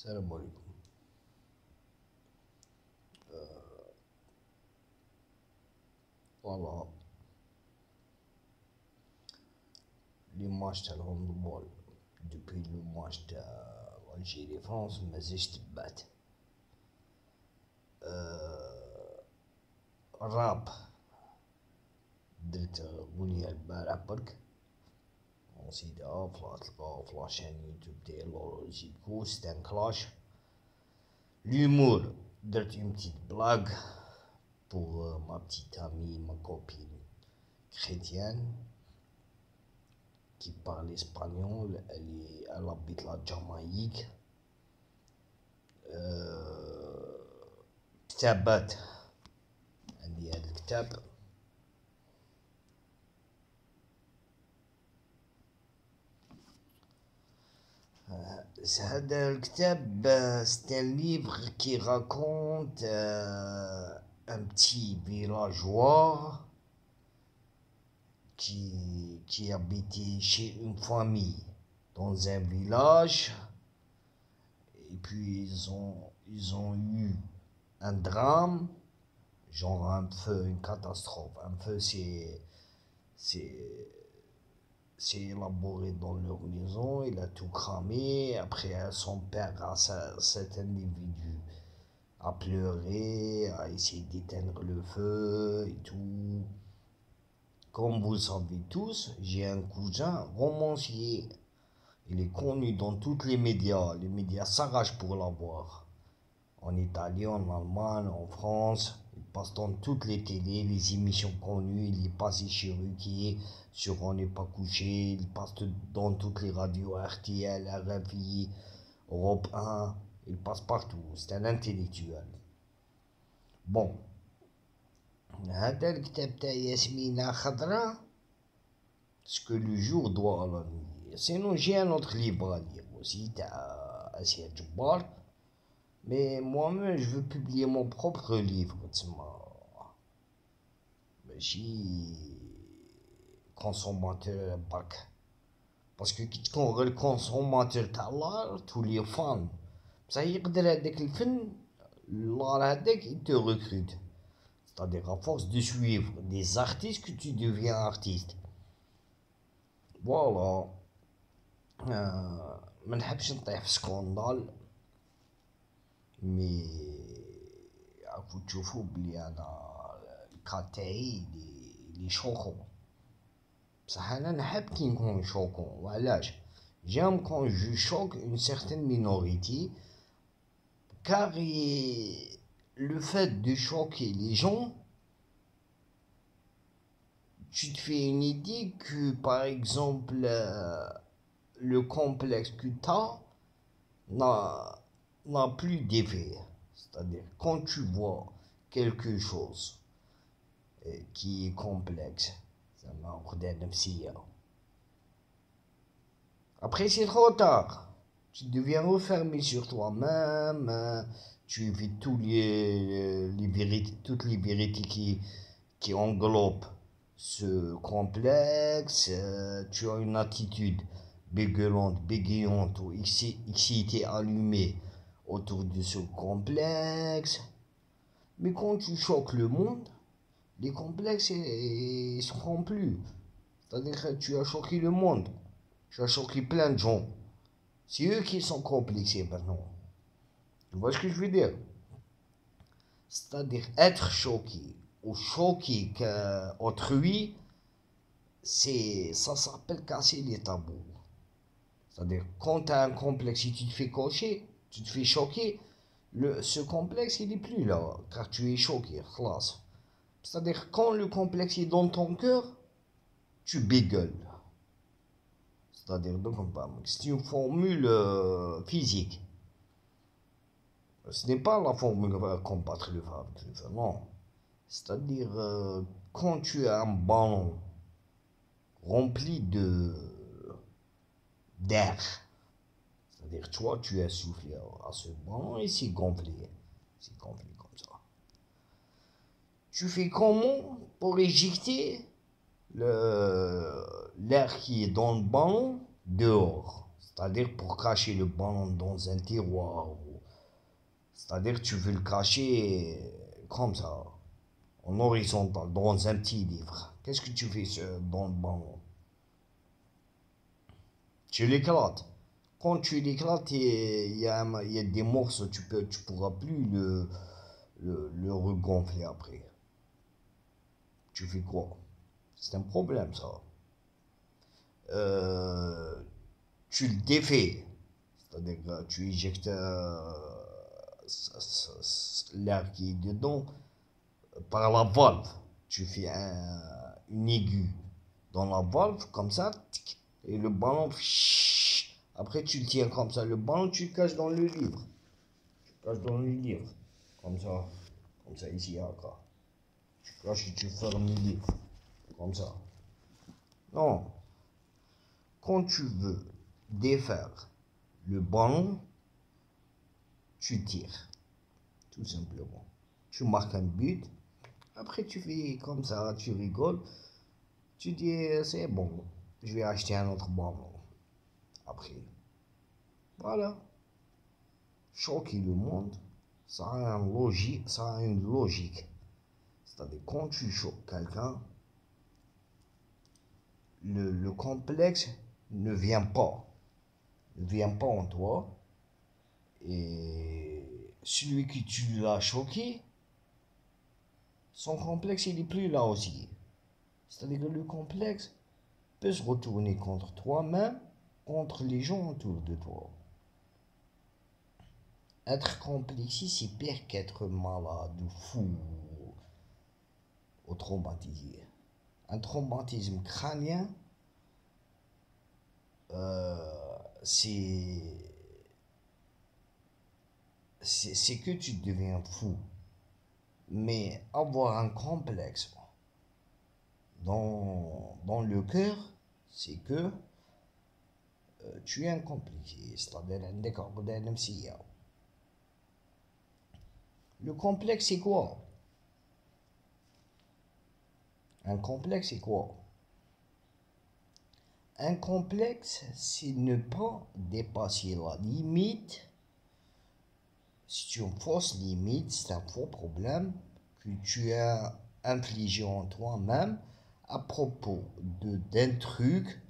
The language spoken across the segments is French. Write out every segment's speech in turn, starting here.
السلام عليكم. فوالا لي ماتش تاع الهاندبول دوبوي لو ماتش تاع الجيري فرنسا مازلتش تبعت. الراب درت غنية البارح برك نسيتها تلقاها في لاشين يوتيوب ديال جيكو ستان كلاش. l'humour درت une petite blague pour ma petite amie, ma copine chrétienne qui parle espagnol. Elle habite la Jamaïque. كتابات عندي هذا الكتاب هذا الكتاب c'est un livre qui raconte un petit villageois qui habitait chez une famille dans un village, et puis ils ont eu un drame, genre un feu, une catastrophe. Un feu c'est élaboré dans leur maison, il a tout cramé. Après, son père, cet individu, a pleuré, a essayé d'éteindre le feu et tout. Comme vous le savez tous, j'ai un cousin romancier. Il est connu dans tous les médias s'arrachent pour l'avoir. En Italie, en Allemagne, en France, il passe dans toutes les télés, les émissions connues. Il est passé chez Ruquier, sur On n'est pas couché. Il passe dans toutes les radios, RTL, RFI, Europe 1. Il passe partout. C'est un intellectuel. Bon. هذا الكتاب تاع ياسمينة خضراء ce que le jour doit à la nuit. Sinon j'ai un autre livre à lire aussi تاع Assia Djebbar. Mais moi-même, je veux publier mon propre livre. ماشي consommateur bac. Parce que كي تكون غير consommateur تاع l'art تولي فان. بصح يقدر هذاك الفن l'art هذاك il te recrute. C'est-à-dire à force de suivre des artistes que tu deviens artiste. Voilà. ما نحبش نطيح في سكوندال. مي راكو تشوفو بلي انا الكا تاعي لي شوكون. بصح انا نحب كي نكون شوكون. وعلاش؟ j'aime quand je choque une certaine minorité, car le fait de choquer les gens, tu te fais une idée que par exemple le complexe que tu as n'a plus d'effet. C'est-à-dire quand tu vois quelque chose qui est complexe, ça m'a ordonné de psy. Après c'est trop tard. Tu deviens refermé sur toi-même. Tu évites toutes les vérités qui englobent ce complexe. Tu as une attitude bégayante ou excitée, allumée autour de ce complexe. Mais quand tu choques le monde, les complexes ne seront plus. C'est-à-dire que tu as choqué le monde. Tu as choqué plein de gens. C'est eux qui sont complexés maintenant. Tu vois ce que je veux dire? C'est-à-dire être choqué ou choquer autrui, ça s'appelle casser les tabous. C'est-à-dire quand tu as un complexe et tu te fais cocher, tu te fais choquer, ce complexe il n'est plus là, car tu es choqué, classe. C'est-à-dire quand le complexe est dans ton cœur, tu bégueules. C'est-à-dire, c'est une formule physique. Ce n'est pas la formule combattre le feu, non. C'est-à-dire, quand tu as un ballon rempli d'air, c'est-à-dire, toi, tu as soufflé à ce ballon et c'est gonflé. C'est gonflé comme ça. Tu fais comment pour éjecter l'air qui est dans le ballon dehors? C'est-à-dire pour cacher le ballon dans un tiroir. C'est-à-dire tu veux le cacher comme ça, en horizontal, dans un petit livre. Qu'est-ce que tu fais dans le ballon? Tu l'éclates. Quand tu l'éclates, il y a des morceaux, tu pourras plus le regonfler après. Tu fais quoi? C'est un problème ça. Euh, Tu le défais. C'est-à-dire que tu éjectes l'air qui est dedans par la valve. Tu fais une aiguille dans la valve, comme ça, tic, et le ballon, chut, après tu le tiens comme ça. Le ballon, tu le caches dans le livre. Tu le caches dans le livre. Comme ça ici, encore. Tu caches et tu fermes le livre. Comme ça. Non. Quand tu veux défaire le ballon, tu tires. Tout simplement. Tu marques un but. Après, tu fais comme ça, tu rigoles. Tu dis, c'est bon, je vais acheter un autre ballon. Après, voilà. Choquer le monde, ça a une logique. C'est-à-dire, quand tu choques quelqu'un, le complexe ne vient pas. Ne vient pas en toi. Et celui que tu l'as choqué, son complexe, il n'est plus là aussi. C'est-à-dire que le complexe peut se retourner contre toi-même, contre les gens autour de toi. Être complexé, c'est pire qu'être malade ou fou ou traumatisé. Un traumatisme crânien, c'est que tu deviens fou. Mais avoir un complexe dans le cœur, c'est que tu es un compliqué. C'est-à-dire عندك عقدة نفسية. Le complexe, c'est quoi? Un complexe, c'est quoi? Un complexe, c'est ne pas dépasser la limite. C'est une fausse limite, c'est un faux problème que tu as infligé en toi-même à propos d'un truc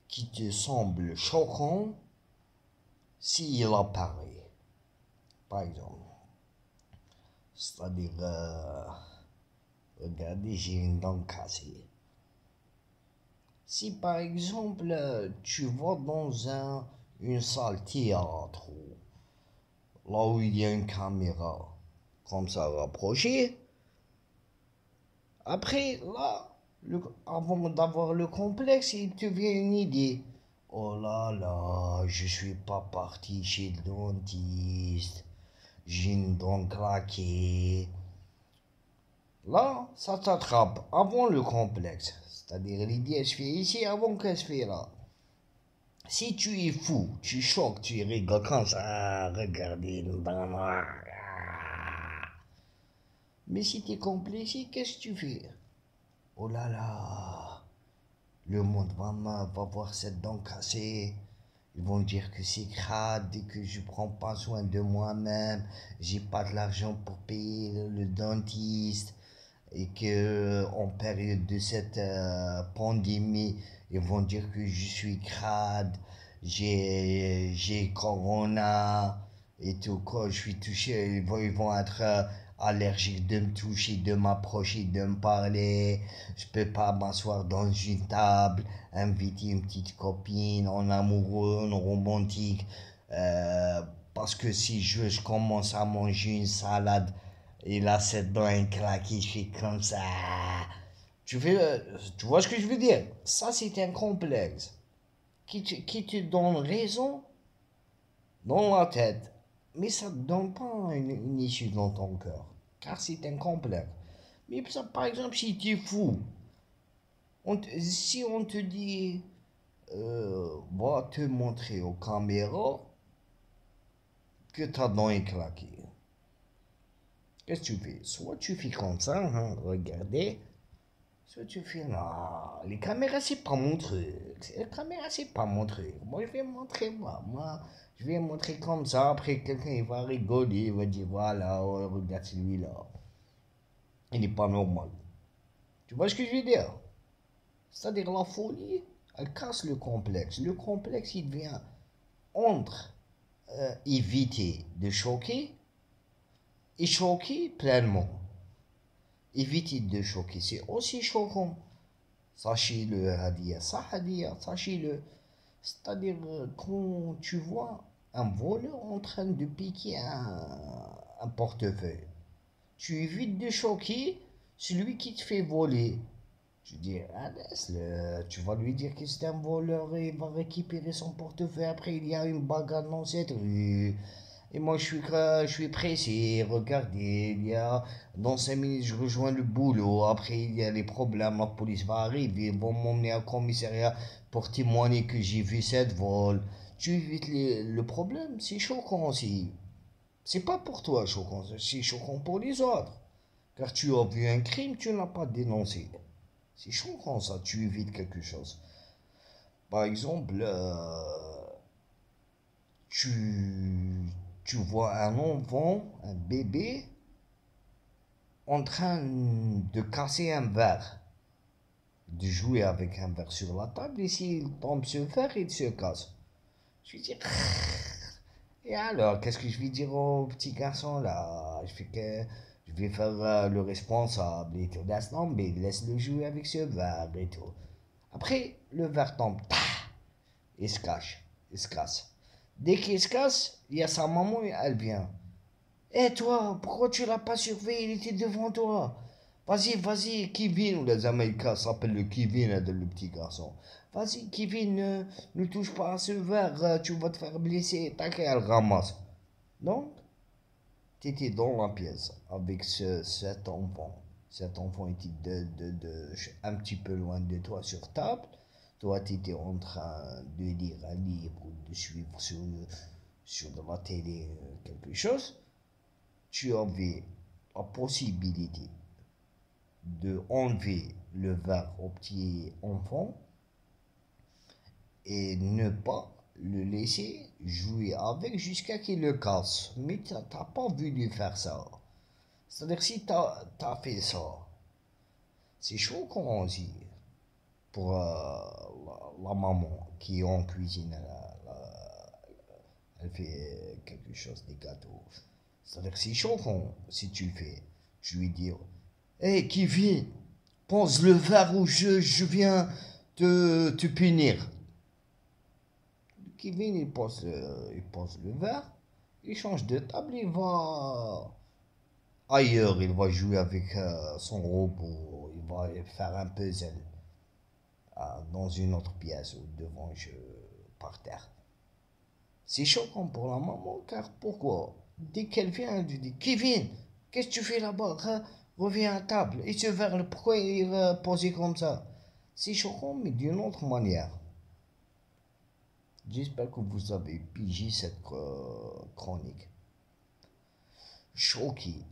qui te semble choquant s'il apparaît. Par exemple, c'est-à-dire, regardez, j'ai une dent cassée. Si par exemple tu vas dans une salle théâtre, là où il y a une caméra comme ça rapprochée, après là, avant d'avoir le complexe, il te vient une idée. Oh là là, je suis pas parti chez le dentiste, j'ai une dent claquée. Là, ça t'attrape avant le complexe. C'est-à-dire l'idée, elle se fait ici avant qu'elle se fait là. Si tu es fou, tu choques, tu rigoles comme ça, regardez le dent noir. Mais si tu es complexé, qu'est-ce que tu fais? Oh là là, le monde va voir cette dent cassée. Ils vont dire que c'est crade et que je prends pas soin de moi-même. J'ai pas de l'argent pour payer le dentiste. Et que en période de cette pandémie, ils vont dire que je suis crade, j'ai corona et tout quoi, je suis touché, ils vont être allergiques de me toucher, de m'approcher, de me parler, je peux pas m'asseoir dans une table, inviter une petite copine en amoureux, en romantique, parce que si je commence à manger une salade, et là, cette dent est claquée, je fais comme ça. Tu vois ce que je veux dire? Ça, c'est un complexe qui te donne raison dans la tête. Mais ça ne te donne pas une issue dans ton cœur. Car c'est un complexe. Mais ça, par exemple, si tu es fou, si on te dit, va te montrer aux caméras que ta dent est claquée. Qu'est-ce que tu fais? Soit tu fais comme ça, hein, regardez. Ce que tu fais là, les caméras, c'est pas mon truc. Les caméras, c'est pas mon truc. Moi, je vais montrer, moi, je vais montrer comme ça. Après, quelqu'un, il va rigoler, il va dire, voilà, oh, regarde celui-là. Il n'est pas normal. Tu vois ce que je veux dire? C'est-à-dire, la folie, elle casse le complexe. Le complexe, il devient entre éviter de choquer et choquer pleinement. Éviter de choquer, c'est aussi choquant. Sachez-le, Hadia, ça, Hadia, sachez-le. C'est-à-dire, quand tu vois un voleur en train de piquer un portefeuille, tu évites de choquer celui qui te fait voler. Tu dis, ah, laisse-le, tu vas lui dire que c'est un voleur et il va récupérer son portefeuille. Après, il y a une bagarre dans cette rue. Et moi, je suis pressé. Regardez, dans 5 minutes, je rejoins le boulot. Après, il y a les problèmes. La police va arriver. Ils vont m'emmener au commissariat pour témoigner que j'ai vu cette vol. Tu évites le problème. C'est choquant aussi. C'est pas pour toi choquant. C'est choquant pour les autres. Car tu as vu un crime, tu ne l'as pas dénoncé. C'est choquant ça. Tu évites quelque chose. Par exemple, tu, tu vois un enfant, un bébé, en train de casser un verre, de jouer avec un verre sur la table, et s'il tombe sur le verre, il se casse. Je vais dire, et alors, qu'est-ce que je vais dire au petit garçon là? Je vais faire le responsable et tout. Non, mais laisse-le jouer avec ce verre et tout. Après, le verre tombe, il se cache, il se casse. Dès qu'il se casse, il y a sa maman et elle vient. Eh toi, pourquoi tu l'as pas surveillé? Il était devant toi. Vas-y, vas-y, Kevin, les Américains s'appellent le Kevin, le petit garçon. Vas-y, Kevin, ne touche pas à ce verre, tu vas te faire blesser. T'inquiète, elle ramasse. Donc, tu étais dans la pièce avec cet enfant. Cet enfant était un petit peu loin de toi sur table. Toi, tu étais en train de lire un livre ou de suivre sur de la télé quelque chose. Tu avais la possibilité de enlever le verre au petit enfant et ne pas le laisser jouer avec jusqu'à qu'il le casse. Mais tu n'as pas voulu faire ça. C'est-à-dire si tu as fait ça, c'est choquant aussi pour la maman qui est en cuisine. Elle fait quelque chose, des gâteaux. C'est-à-dire que c'est choquant si tu le fais. Je lui dis, hey Kevin, pense le verre où je viens te punir. Kevin, il pose le verre, il change de table, il va ailleurs, il va jouer avec son robot, il va faire un puzzle dans une autre pièce ou devant par terre. C'est choquant pour la maman, car pourquoi? Dès qu'elle vient, elle lui dit, Kevin, qu'est-ce que tu fais là-bas? Reviens à table. Et ce verre, pourquoi il est posé comme ça? C'est choquant, mais d'une autre manière. J'espère que vous avez pigé cette chronique. Choquer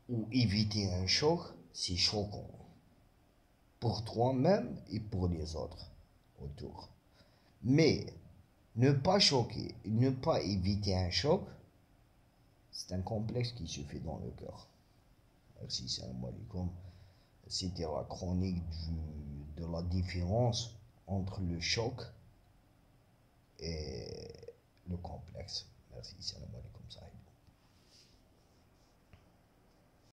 ou éviter un choc, c'est choquant. Pour toi-même et pour les autres autour. Mais ne pas choquer, ne pas éviter un choc, c'est un complexe qui se fait dans le cœur. Merci, salam alaikum. C'était la chronique de la différence entre le choc et le complexe. Merci, salam alaikum.